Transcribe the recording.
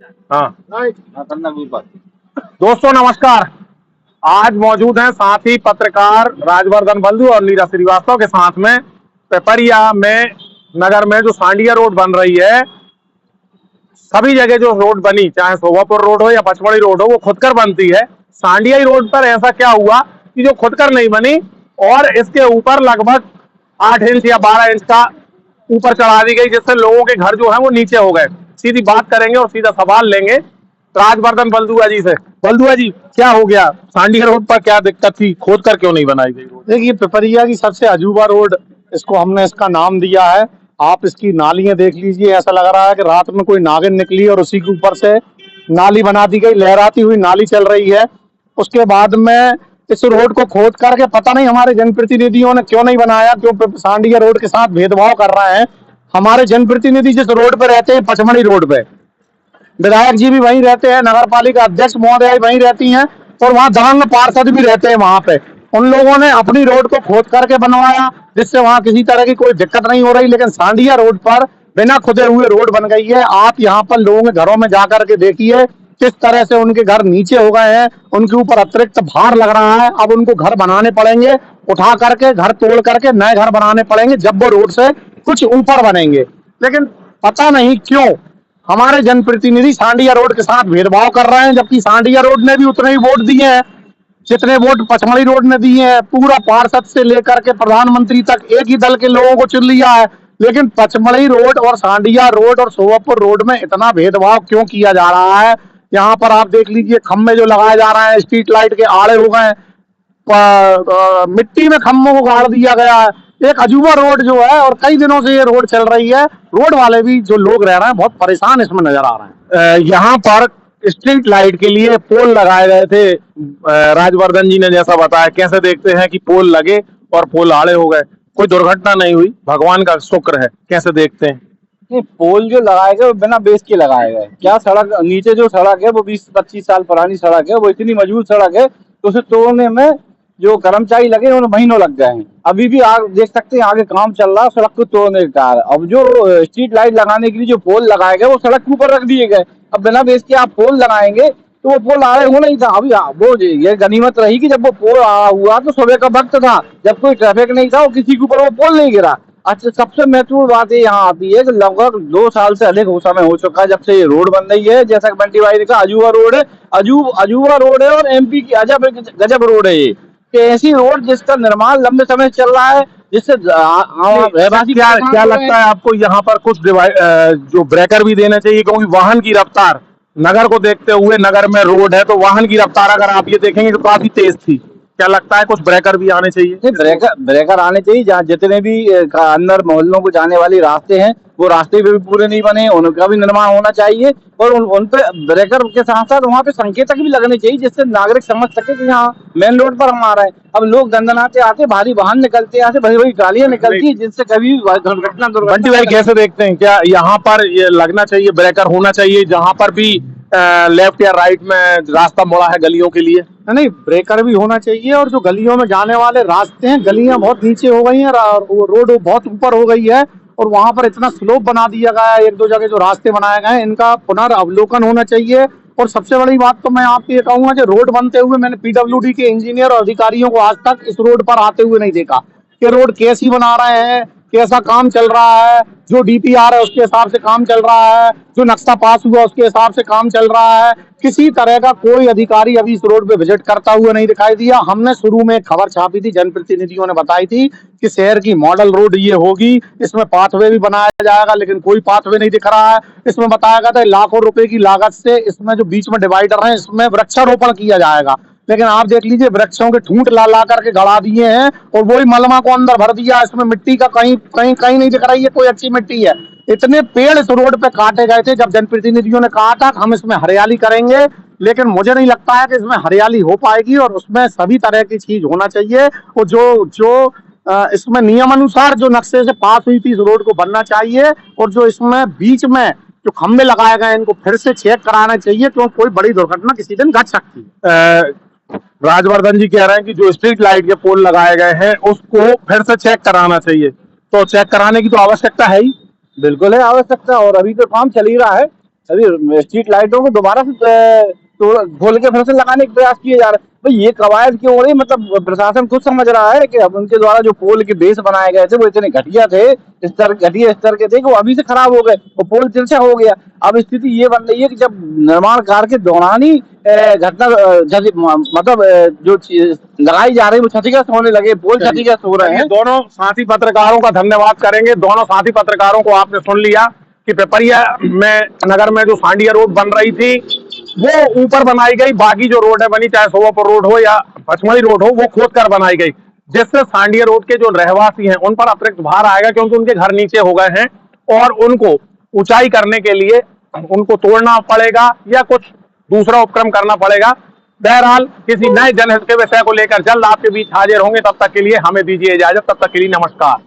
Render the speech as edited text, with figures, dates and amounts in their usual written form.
हाँ करना कोई बात। दोस्तों नमस्कार। आज मौजूद हैं साथी पत्रकार राजवर्धन बल्दू और नीरज श्रीवास्तव के साथ में पेपरिया में नगर में जो सांडिया रोड बन रही है। सभी जगह जो रोड बनी, चाहे सोभापुर रोड हो या पचमढ़ी रोड हो, वो खुदकर बनती है। सांडिया रोड पर ऐसा क्या हुआ कि जो खुदकर नहीं बनी और इसके ऊपर लगभग 8 इंच या 12 इंच का ऊपर चढ़ा दी गई, जिससे लोगों के घर जो है वो नीचे हो गए। सीधी बात करेंगे और सीधा सवाल लेंगे राजवर्धन बल्दुआ जी से। बल्दुआ जी, क्या हो गया? सांडिया रोड पर क्या दिक्कत थी? खोद कर क्यों नहीं बनाई गई रोड? देखिए, पिपरिया की सबसे अजूबा रोड इसको हमने इसका नाम दिया है। आप इसकी नालियां देख लीजिए, ऐसा लग रहा है कि रात में कोई नागिन निकली और उसी के ऊपर से नाली बना दी गई, लहराती हुई नाली चल रही है। उसके बाद में इस रोड को खोद करके पता नहीं हमारे जनप्रतिनिधियों ने क्यों नहीं बनाया, क्यों सांडिया रोड के साथ भेदभाव कर रहे हैं। हमारे जनप्रतिनिधि जिस रोड पे रहते हैं, पचमढ़ी रोड पे, विधायक जी भी वहीं रहते हैं, नगर पालिका अध्यक्ष महोदय वहीं रहती हैं और वहाँ दबंग पार्षद भी रहते हैं वहां पे। उन लोगों ने अपनी रोड को खोद करके बनवाया, जिससे वहां किसी तरह की कोई दिक्कत नहीं हो रही। लेकिन सांडिया रोड पर बिना खुदे हुए रोड बन गई है। आप यहाँ पर लोगों के घरों में जाकर के देखिए किस तरह से उनके घर नीचे हो गए हैं, उनके ऊपर अतिरिक्त भार लग रहा है। अब उनको घर बनाने पड़ेंगे, उठा करके घर तोड़ करके नए घर बनाने पड़ेंगे, जब वो रोड से कुछ ऊपर बनेंगे। लेकिन पता नहीं क्यों हमारे जनप्रतिनिधि सांडिया रोड के साथ भेदभाव कर रहे हैं, जबकि सांडिया रोड ने भी उतने ही वोट दिए हैं जितने वोट पचमढ़ी रोड ने दिए हैं। पूरा पार्षद से लेकर के प्रधानमंत्री तक एक ही दल के लोगों को चुन लिया है। लेकिन पचमढ़ी रोड और सांडिया रोड और सोभापुर रोड में इतना भेदभाव क्यों किया जा रहा है? यहाँ पर आप देख लीजिए, खम्भे जो लगाए जा रहे हैं स्ट्रीट लाइट के आड़े हो गए, मिट्टी में खम्भों को गाड़ दिया गया है। एक अजूबा रोड जो है, और कई दिनों से ये रोड चल रही है। रोड वाले भी जो लोग रह रहे हैं बहुत परेशान इसमें नजर आ रहे हैं। यहाँ पर स्ट्रीट लाइट के लिए पोल लगाए गए थे। राजवर्धन जी ने जैसा बताया, कैसे देखते हैं कि पोल लगे और पोल आड़े हो गए, कोई दुर्घटना नहीं हुई, भगवान का शुक्र है। कैसे देखते हैं? नहीं, पोल जो लगाए गए वो बिना बेस के लगाए गए। क्या सड़क नीचे जो सड़क है वो 20-25 साल पुरानी सड़क है, वो इतनी मजबूत सड़क है तो उसे तोड़ने में जो कर्मचारी लगे उन्हें महीनों लग गए हैं। अभी भी आगे देख सकते हैं, आगे काम चल रहा है सड़क को तोड़ने का। अब जो स्ट्रीट लाइट लगाने के लिए जो पोल लगाए गए वो सड़क के ऊपर रख दिए गए। अब बिना बेस के आप पोल लगाएंगे तो वो पोल आड़े होना ही था। अभी वो ये गनीमत रही कि जब वो पोल आड़ा हुआ तो सुबह का वक्त था, जब कोई ट्रैफिक नहीं था, वो किसी के ऊपर वो पोल नहीं गिरा। अच्छा, सबसे महत्वपूर्ण बात ये यहाँ आती है कि लगभग 2 साल से अधिक हो समय हो चुका है जब से ये रोड बन रही है। जैसा कि बंटी भाई ने कहा, अजूबा रोड है, अजूबा रोड है और एमपी की अजब गजब रोड है ये। कि ऐसी रोड जिसका निर्माण लंबे समय चल रहा है, जिससे क्या लगता है आपको? यहाँ पर कुछ जो ब्रेकर भी देने चाहिए, क्योंकि वाहन की रफ्तार नगर को देखते हुए, नगर में रोड है तो वाहन की रफ्तार अगर आप ये देखेंगे तो काफी तेज थी। क्या लगता है कुछ ब्रेकर भी आने चाहिए? ब्रेकर आने चाहिए। जहाँ जितने भी अंदर मोहल्लों को जाने वाले रास्ते हैं वो रास्ते भी पूरे नहीं बने, उनका भी निर्माण होना चाहिए। और उन पे ब्रेकर के साथ साथ वहाँ पे संकेतक भी लगने चाहिए, जिससे नागरिक समझ सके कि यहाँ मेन रोड पर हम आ रहे हैं। अब लोग दंदनाते आते, भारी वाहन निकलते आते, बड़ी बड़ी गाड़ियां निकलती है, जिससे कभी दुर्घटना बंटी भाई कैसे देखते हैं? क्या यहाँ पर ये लगना चाहिए, ब्रेकर होना चाहिए जहाँ पर भी लेफ्ट या राइट में रास्ता मुड़ा है गलियों के लिए? नहीं, ब्रेकर भी होना चाहिए। और जो गलियों में जाने वाले रास्ते हैं, गलियां बहुत नीचे हो गई हैं, रोड बहुत ऊपर हो गई है और वहां पर इतना स्लोप बना दिया गया है। 1-2 जगह जो रास्ते बनाए गए हैं, इनका पुनर्अवलोकन होना चाहिए। और सबसे बड़ी बात तो मैं आपको ये कहूंगा कि रोड बनते हुए मैंने पीडब्ल्यूडी के इंजीनियर और अधिकारियों को आज तक इस रोड पर आते हुए नहीं देखा कि रोड कैसी बना रहे हैं, कैसा काम चल रहा है। जो डीपीआर है उसके हिसाब से काम चल रहा है, जो नक्शा पास हुआ उसके हिसाब से काम चल रहा है। किसी तरह का कोई अधिकारी अभी इस रोड पे विजिट करता हुआ नहीं दिखाई दिया। हमने शुरू में खबर छापी थी, जनप्रतिनिधियों ने बताई थी कि शहर की मॉडल रोड ये होगी, इसमें पाथवे भी बनाया जाएगा, लेकिन कोई पाथवे नहीं दिख रहा है। इसमें बताया गया था लाखों रुपए की लागत से इसमें जो बीच में डिवाइडर है इसमें वृक्षारोपण किया जाएगा। लेकिन आप देख लीजिए, वृक्षों के ठूंठ ला ला करके गड़ा दिए हैं और वही मलमा को अंदर भर दिया। इसमें मिट्टी का कहीं कहीं कहीं नहीं दिख रही है, कोई अच्छी मिट्टी है। इतने पेड़ इस रोड पे काटे गए थे जब जनप्रतिनिधियों ने कहा था हम इसमें हरियाली करेंगे, लेकिन मुझे नहीं लगता है कि इसमें हरियाली हो पाएगी। और उसमें सभी तरह की चीज होना चाहिए और जो इसमें नियम अनुसार जो नक्शे से पास हुई थी इस रोड को बनना चाहिए। और जो इसमें बीच में जो खंभे लगाए गए इनको फिर से चेक कराना चाहिए, क्योंकि कोई बड़ी दुर्घटना किसी दिन घट सकती है। राजवर्धन जी कह रहे हैं कि जो स्ट्रीट लाइट के पोल लगाए गए हैं उसको फिर से चेक कराना चाहिए, तो चेक कराने की तो आवश्यकता है ही। बिल्कुल है आवश्यकता, और अभी तो काम चल ही रहा है। अभी स्ट्रीट लाइटों को दोबारा से खोल के फिर से लगाने के प्रयास किए जा रहे हैं। भाई ये कवायद क्यों हो रही है? मतलब प्रशासन खुद समझ रहा है कि अब उनके द्वारा जो पोल के बेस बनाए गए थे वो इतने घटिया थे, घटिया स्तर के थे कि वो अभी से खराब हो गए, वो पोल तिरछा हो गया। अब स्थिति ये बन रही है कि जब निर्माण कार्य के दौरान ही घटना मतलब जो चीज लगाई जा रही है वो क्षतिग्रस्त होने लगे, पोल क्षतिग्रस्त हो रहे हैं। दोनों साथी पत्रकारों का धन्यवाद करेंगे। दोनों साथी पत्रकारों को आपने सुन लिया कि पिपरिया में नगर में जो सांडिया रोड बन रही थी वो ऊपर बनाई गई, बाकी जो रोड है बनी, चाहे सोवापुर रोड हो या पचमढ़ी रोड हो, वो खोद कर बनाई गई, जिससे सांडिया रोड के जो रहवासी हैं उन पर अतिरिक्त भार आएगा, क्योंकि उनके घर नीचे हो गए हैं और उनको ऊंचाई करने के लिए उनको तोड़ना पड़ेगा या कुछ दूसरा उपक्रम करना पड़ेगा। बहरहाल किसी नए जनहित के विषय को लेकर जल्द आपके बीच हाजिर होंगे। तब तक के लिए हमें दीजिए इजाजत। तब तक के लिए नमस्कार।